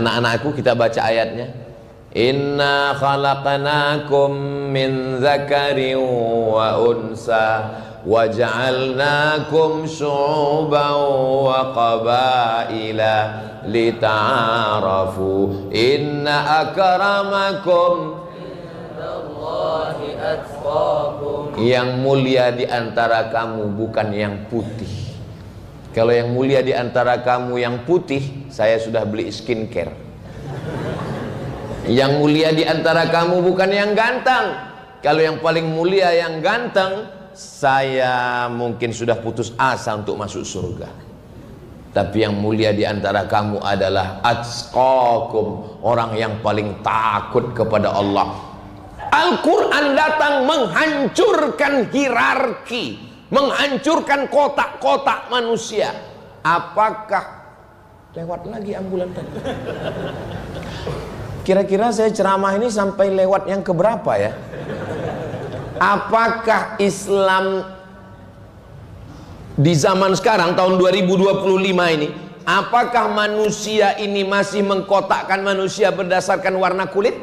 Anak-anakku, kita baca ayatnya. Inna khalaqnakum min dzakarin wa unsa wa ja'alnakum syu'uban wa qabaila lita'arafu inna akramakum indallahi atqakum. Yang mulia di antara kamu bukan yang putih. Kalau yang mulia di antara kamu yang putih, saya sudah beli skincare. Yang mulia di antara kamu bukan yang ganteng. Kalau yang paling mulia yang ganteng, saya mungkin sudah putus asa untuk masuk surga. Tapi yang mulia di antara kamu adalah atqakum, orang yang paling takut kepada Allah. Al-Quran datang menghancurkan hierarki, menghancurkan kotak-kotak manusia. Apakah lewat lagi ambulan tadi? Kira-kira saya ceramah ini sampai lewat yang keberapa ya? Apakah Islam di zaman sekarang tahun 2025 ini, apakah manusia ini masih mengkotakkan manusia berdasarkan warna kulit?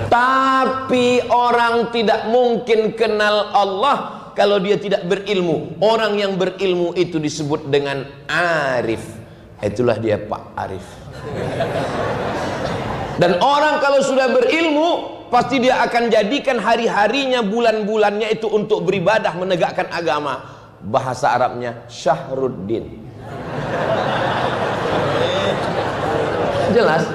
Tapi orang tidak mungkin kenal Allah kalau dia tidak berilmu. Orang yang berilmu itu disebut dengan arif. Itulah dia Pak Arif. Dan orang kalau sudah berilmu, pasti dia akan jadikan hari-harinya, bulan-bulannya itu untuk beribadah, menegakkan agama. Bahasa Arabnya Syahruddin. Jelas?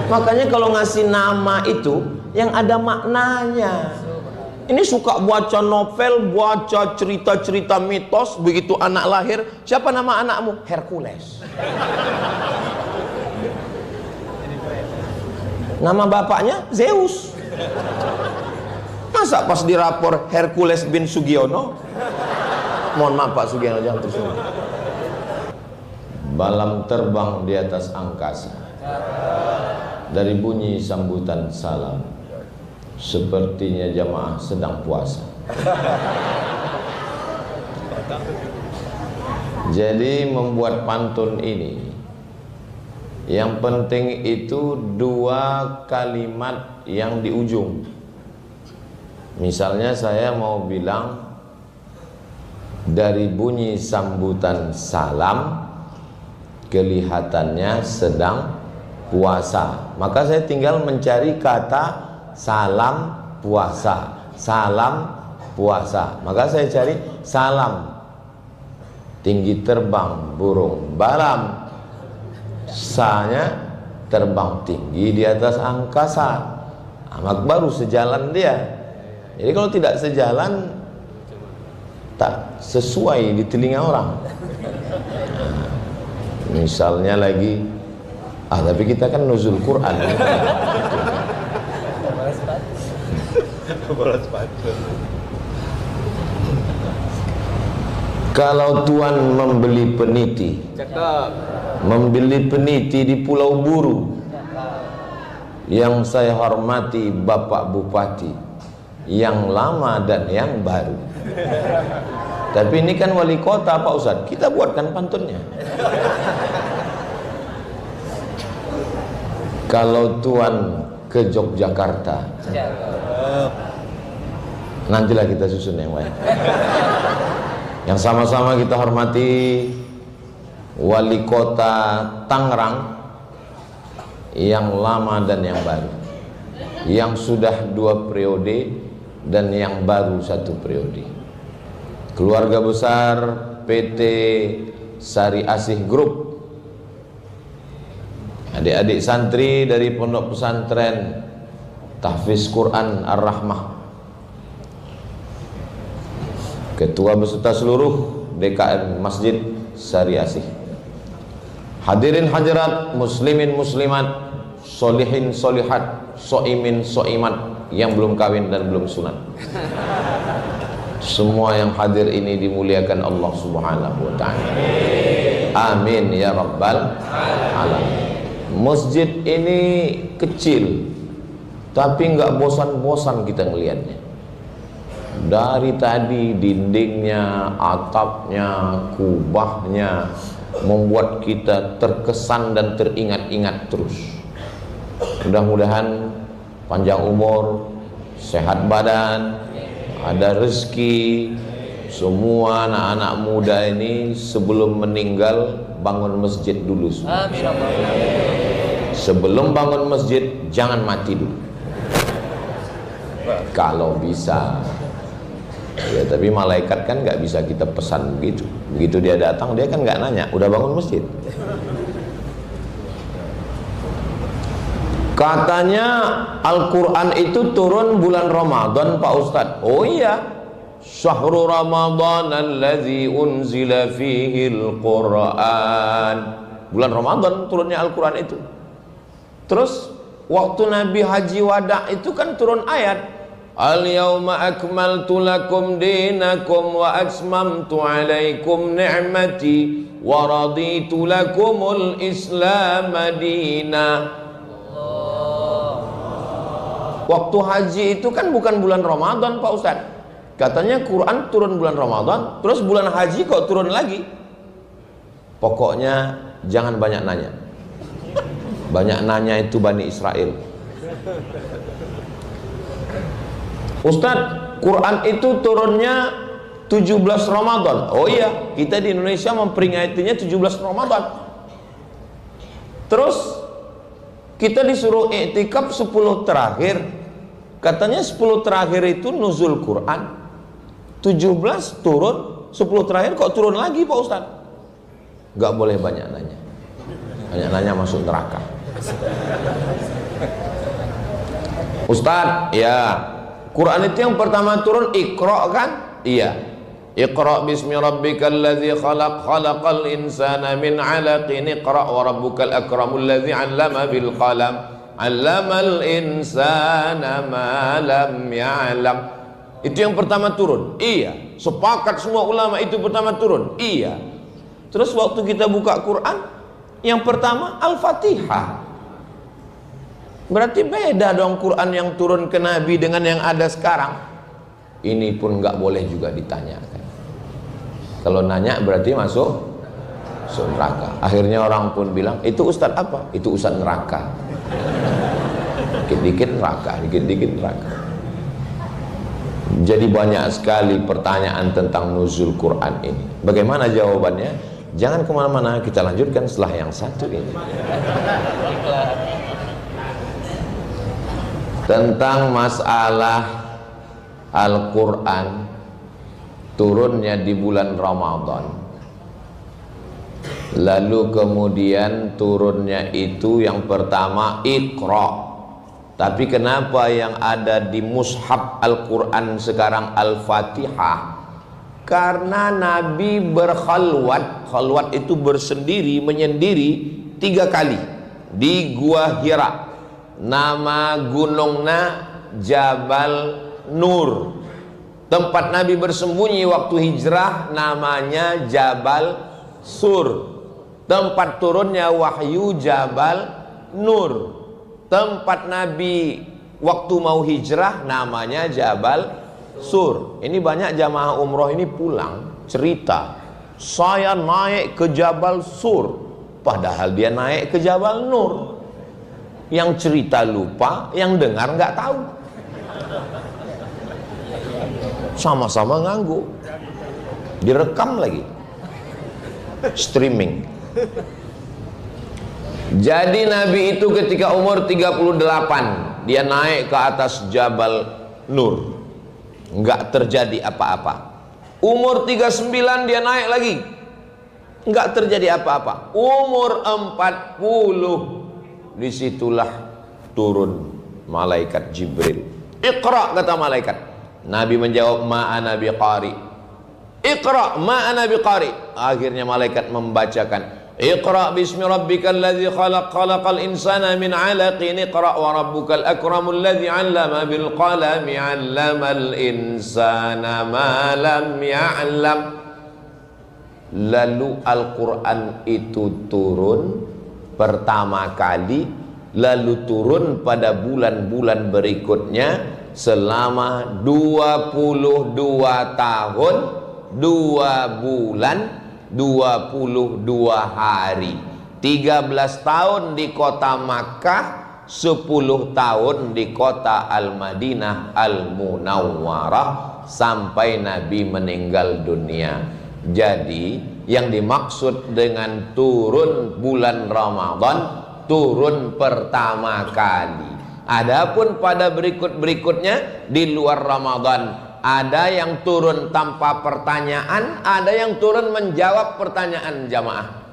Makanya kalau ngasih nama itu yang ada maknanya. Ini suka baca novel, baca cerita-cerita mitos. Begitu anak lahir, siapa nama anakmu? Hercules. Nama bapaknya Zeus. Masa pas dirapor Hercules bin Sugiono? Mohon maaf Pak Sugiono, jangan terus. Balam terbang di atas angkasa, dari bunyi sambutan salam, sepertinya jamaah sedang puasa. Jadi membuat pantun ini, yang penting itu dua kalimat yang di ujung. Misalnya saya mau bilang, dari bunyi sambutan salam kelihatannya sedang puasa, maka saya tinggal mencari kata salam puasa, salam puasa. Maka saya cari salam, tinggi terbang burung balam, sanya terbang tinggi di atas angkasa. Amak baru sejalan dia. Jadi kalau tidak sejalan, tak sesuai di telinga orang. Nah, misalnya lagi, tapi kita kan nuzul Quran. Kalau Tuan membeli peniti, membeli peniti di Pulau Buru, yang saya hormati Bapak Bupati, yang lama dan yang baru. Tapi ini kan wali kota Pak Ustadz, kita buatkan pantunnya. Kalau Tuan ke Yogyakarta, nantilah kita susun yang lain. Yang sama-sama kita hormati wali kota Tangerang, yang lama dan yang baru, yang sudah 2 periode dan yang baru 1 periode. Keluarga besar PT Sari Asih Group, adik-adik santri dari Pondok Pesantren Tahfiz Quran Ar-Rahmah, ketua beserta seluruh DKM Masjid Sari Asih, hadirin hadirat, muslimin muslimat, solihin solihat, soimin soimat, yang belum kawin dan belum sunat, semua yang hadir ini dimuliakan Allah Subhanahu wa ta'ala. Amin ya rabbal alamin. Masjid ini kecil, tapi nggak bosan-bosan kita ngelihatnya. Dari tadi dindingnya, atapnya, kubahnya membuat kita terkesan dan teringat-ingat terus. Mudah-mudahan panjang umur, sehat badan, ada rezeki. Semua anak-anak muda ini sebelum meninggal bangun masjid dulu. Sebelum bangun masjid jangan mati dulu. Kalau bisa. Ya, tapi malaikat kan nggak bisa kita pesan begitu. Begitu dia datang, dia kan nggak nanya, udah bangun masjid. Katanya Al-Quran itu turun bulan Ramadan, Pak Ustadz. Oh iya, Syahrul Ramadan allazi unzila fihil Quran. Bulan Ramadan turunnya Al-Quran itu. Terus waktu Nabi Haji Wada itu kan turun ayat, Al-yawma akmaltu lakum dinakum wa atmamtu alaikum ni'mati wa raditu lakumul Islam madina. Waktu haji itu kan bukan bulan Ramadan, Pak Ustadz. Katanya Quran turun bulan Ramadan, terus bulan haji kok turun lagi. Pokoknya jangan banyak nanya. Banyak nanya itu Bani Israel. Ustadz, Quran itu turunnya 17 Ramadan. Oh iya, kita di Indonesia memperingatinya 17 Ramadan. Terus kita disuruh iktikaf 10 terakhir. Katanya 10 terakhir itu nuzul Quran. 17 turun, 10 terakhir kok turun lagi, Pak Ustadz? Gak boleh banyak nanya. Banyak nanya masuk neraka. Ustadz, ya, Quran itu yang pertama turun Iqra kan? Iya. Iqra bismi rabbikal ladzi khalaq, khalaqal insana min 'alaqin, iqra wa rabbukal akramul ladzi 'allama bil qalam, 'allamal insana ma lam ya'lam. Itu yang pertama turun. Iya. Sepakat semua ulama itu pertama turun. Iya. Terus waktu kita buka Quran, yang pertama Al-Fatihah. Berarti beda dong Quran yang turun ke Nabi dengan yang ada sekarang. Ini pun nggak boleh juga ditanyakan. Kalau nanya berarti masuk neraka. Akhirnya orang pun bilang, itu Ustadz apa? Itu Ustadz neraka. Dikit-dikit neraka, dikit-dikit neraka. Jadi banyak sekali pertanyaan tentang nuzul Quran ini. Bagaimana jawabannya? Jangan kemana-mana, kita lanjutkan setelah yang satu ini. Tentang masalah Al-Quran turunnya di bulan Ramadan, lalu kemudian turunnya itu yang pertama Iqra. Tapi kenapa yang ada di mushaf Al-Quran sekarang Al-Fatihah? Karena Nabi berkhalwat. Khalwat itu bersendiri, menyendiri 3 kali di Gua Hira. Nama gunungnya Jabal Nur. Tempat Nabi bersembunyi waktu hijrah namanya Jabal Sur. Tempat turunnya wahyu Jabal Nur. Tempat Nabi waktu mau hijrah namanya Jabal Sur. Ini banyak jamaah umroh ini pulang cerita, saya naik ke Jabal Sur, padahal dia naik ke Jabal Nur. Yang cerita lupa, yang dengar nggak tahu. Sama-sama nganggu, direkam lagi, streaming. Jadi Nabi itu ketika umur 38 dia naik ke atas Jabal Nur, nggak terjadi apa-apa. Umur 39 dia naik lagi, nggak terjadi apa-apa. Umur 40 disitulah turun malaikat Jibril. Iqra, kata malaikat. Nabi menjawab, ma'ana biqari. Iqra, ma'ana biqari. Akhirnya malaikat membacakan, Iqra bismi rabbikal ladzi khalaq, khalaqal insana min 'alaqin, iqra wa rabbukal akramul ladzi 'allama bil qalami 'allamal insana ma lam ya'lam. Lalu Al-Quran itu turun pertama kali, lalu turun pada bulan-bulan berikutnya, selama 22 tahun 2 bulan 22 hari, 13 tahun di kota Makkah, 10 tahun di kota Al-Madinah Al-Munawwarah sampai Nabi meninggal dunia. Jadi yang dimaksud dengan turun bulan Ramadan, turun pertama kali. Adapun pada berikut-berikutnya di luar Ramadan, ada yang turun tanpa pertanyaan, ada yang turun menjawab pertanyaan jamaah.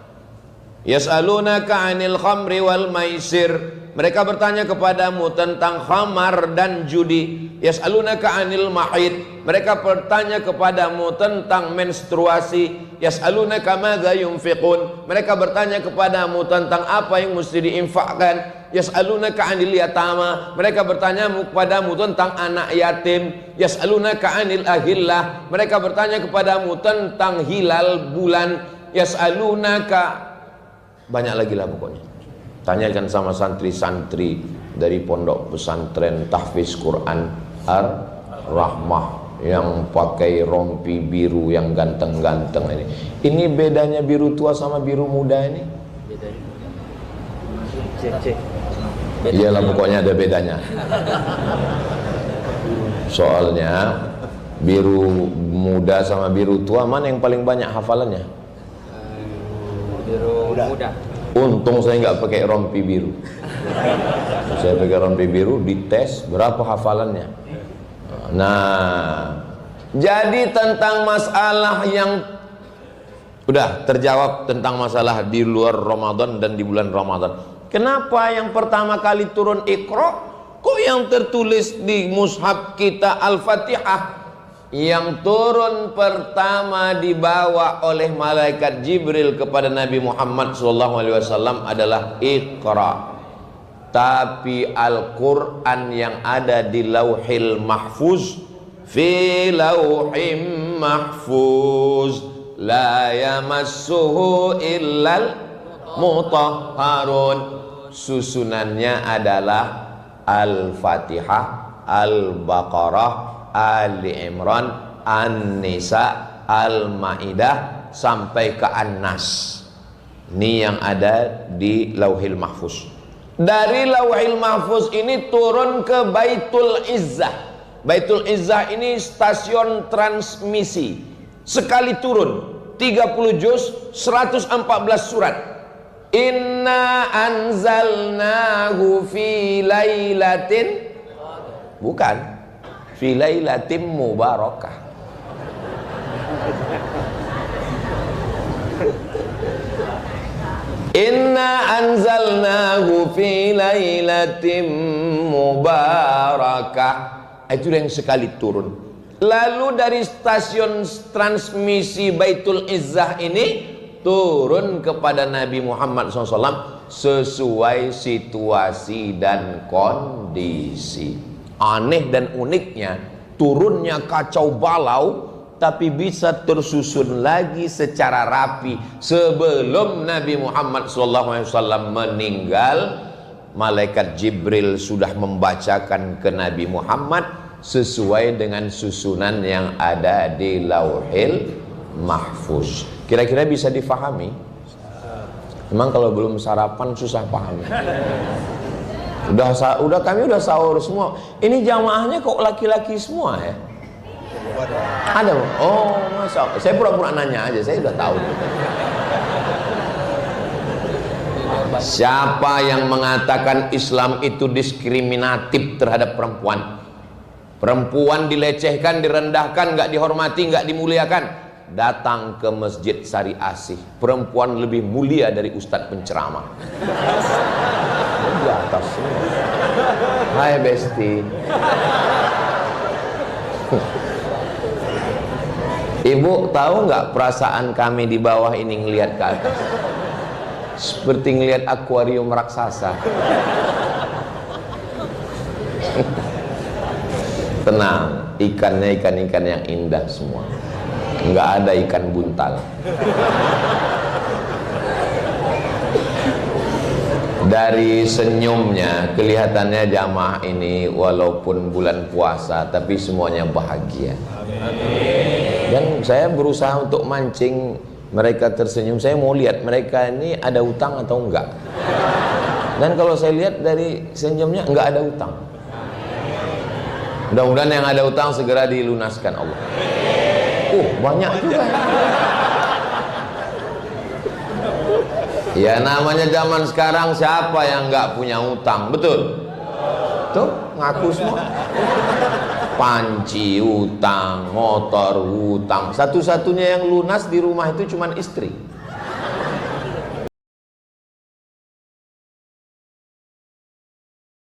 Yas'alunaka 'anil khamri wal maisir. Mereka bertanya kepadamu tentang khamar dan judi. Yas'alunaka 'anil mahid. Mereka bertanya kepadamu tentang menstruasi. Yas'alunaka madza yunfiqun. Mereka bertanya kepadamu tentang apa yang mesti diinfakkan. Yas'alunaka 'anil yatama. Mereka bertanya kepadamu tentang anak yatim. Yas'alunaka 'anil ahillah. Mereka bertanya kepadamu tentang hilal bulan. Yas'alunaka, banyak lagi lah pokoknya. Tanyakan sama santri-santri dari pondok pesantren tahfiz Quran Ar-Rahmah yang pakai rompi biru yang ganteng-ganteng ini. Ini bedanya biru tua sama biru muda ini? Iyalah pokoknya ada bedanya. Soalnya biru muda sama biru tua mana yang paling banyak hafalannya? Biru muda. Untung saya nggak pakai rompi biru. Saya pakai rompi biru, dites berapa hafalannya. Nah, jadi tentang masalah yang udah terjawab tentang masalah di luar Ramadan dan di bulan Ramadan. Kenapa yang pertama kali turun Iqra, kok yang tertulis di mushaf kita Al-Fatihah? Yang turun pertama dibawa oleh malaikat Jibril kepada Nabi Muhammad SAW adalah Iqra. Tapi Al-Quran yang ada di Lauhil Mahfuz, fi Lauhim Mahfuz, la yamassuhu illal mutahharun. Susunannya adalah Al-Fatihah, Al-Baqarah, Ali Imran, An-Nisa, Al-Maidah sampai ke An-Nas. Ini yang ada di Lauhil Mahfuz. Dari Lauhil Mahfuz ini turun ke Baitul Izzah. Baitul Izzah ini stasiun transmisi. Sekali turun 30 juz, 114 surat. Inna anzalnahu fi lailatin, bukan, fi lailatin mubarakah. Inna anzalnahu fi lailatin mubarakah. Itu yang sekali turun. Lalu dari stasiun transmisi Baitul Izzah ini turun kepada Nabi Muhammad SAW sesuai situasi dan kondisi. Aneh dan uniknya, turunnya kacau balau tapi bisa tersusun lagi secara rapi. Sebelum Nabi Muhammad SAW meninggal, malaikat Jibril sudah membacakan ke Nabi Muhammad sesuai dengan susunan yang ada di Lauhil Mahfuz. Kira-kira bisa difahami? Memang kalau belum sarapan susah paham. Udah kami udah sahur semua. Ini jamaahnya kok laki-laki semua ya? Ada? Oh, masa? Saya pura-pura nanya aja, saya udah tahu. Siapa yang mengatakan Islam itu diskriminatif terhadap perempuan? Perempuan dilecehkan, direndahkan, nggak dihormati, nggak dimuliakan. Datang ke Masjid Sari Asih. Perempuan lebih mulia dari ustadz penceramah. Di atas semua. Hai Besti. Ibu tahu nggak perasaan kami di bawah ini ngelihat ke atas? Seperti ngelihat akuarium raksasa. Tenang, ikannya ikan-ikan yang indah semua. Nggak ada ikan buntal. Dari senyumnya kelihatannya jamaah ini walaupun bulan puasa tapi semuanya bahagia. Dan saya berusaha untuk mancing mereka tersenyum. Saya mau lihat mereka ini ada utang atau enggak. Dan kalau saya lihat dari senyumnya enggak ada utang. Mudah-mudahan yang ada utang segera dilunaskan Allah. Banyak juga. Ya namanya zaman sekarang siapa yang nggak punya utang, betul? Tuh ngaku semua. Panci utang, motor utang. Satu-satunya yang lunas di rumah itu cuman istri.